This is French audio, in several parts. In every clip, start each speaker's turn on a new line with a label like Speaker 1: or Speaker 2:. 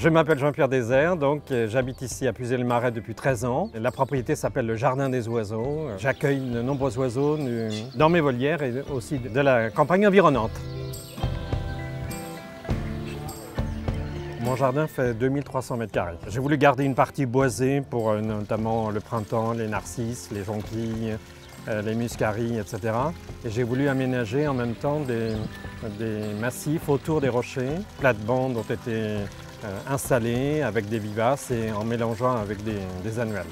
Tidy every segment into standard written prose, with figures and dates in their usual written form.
Speaker 1: Je m'appelle Jean-Pierre Désert, donc j'habite ici à Puisay-le-Marais depuis 13 ans. La propriété s'appelle le Jardin des Oiseaux. J'accueille de nombreux oiseaux dans mes volières et aussi de la campagne environnante. Mon jardin fait 2300 m². J'ai voulu garder une partie boisée pour notamment le printemps, les narcisses, les jonquilles, les muscaries, etc. Et j'ai voulu aménager en même temps des massifs autour des rochers. Plates-bandes ont été installées avec des vivaces et en mélangeant avec des annuelles.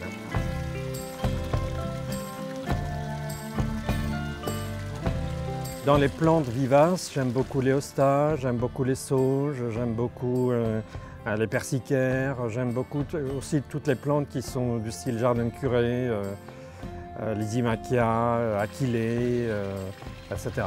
Speaker 1: Dans les plantes vivaces, j'aime beaucoup les hostas, j'aime beaucoup les sauges, j'aime beaucoup les persicaires, j'aime beaucoup aussi toutes les plantes qui sont du style jardin de curé, Lysimachia, Achillée, etc.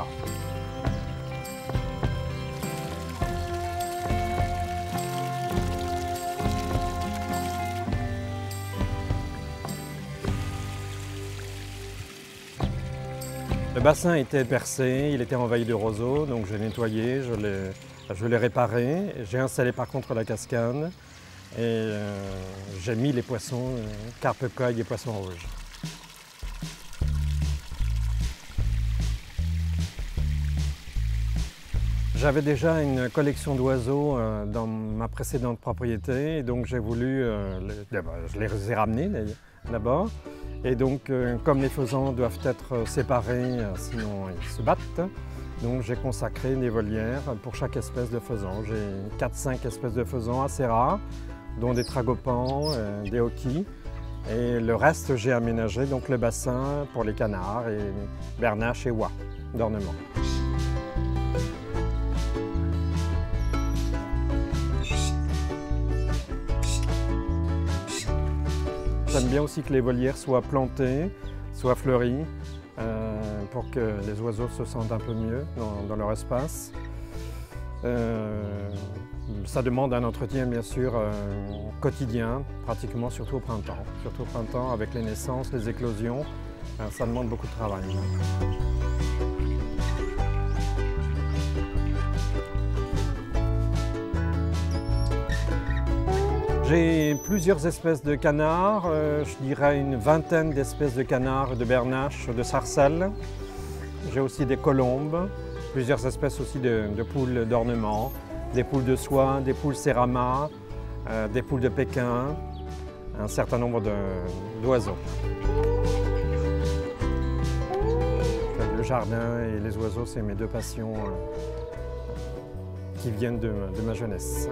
Speaker 1: Le bassin était percé, il était envahi de roseaux, donc j'ai nettoyé, je l'ai réparé. J'ai installé par contre la cascade et j'ai mis les poissons, carpe coque et poissons rouges. J'avais déjà une collection d'oiseaux dans ma précédente propriété, et donc j'ai voulu, je les ai ramenés d'abord. Et donc, comme les faisans doivent être séparés, sinon ils se battent, donc j'ai consacré des volières pour chaque espèce de faisan. J'ai 4-5 espèces de faisans assez rares, dont des tragopans, des hoquis. Et le reste, j'ai aménagé donc le bassin pour les canards et bernaches et oies d'ornement. J'aime bien aussi que les volières soient plantées, soient fleuries, pour que les oiseaux se sentent un peu mieux dans leur espace. Ça demande un entretien bien sûr quotidien, pratiquement surtout au printemps. Surtout au printemps avec les naissances, les éclosions, ça demande beaucoup de travail. J'ai plusieurs espèces de canards, je dirais une vingtaine d'espèces de canards, de bernaches, de sarcelles. J'ai aussi des colombes, plusieurs espèces aussi de poules d'ornement, des poules de soie, des poules cérama, des poules de Pékin, un certain nombre d'oiseaux. Le jardin et les oiseaux, c'est mes deux passions qui viennent de ma jeunesse.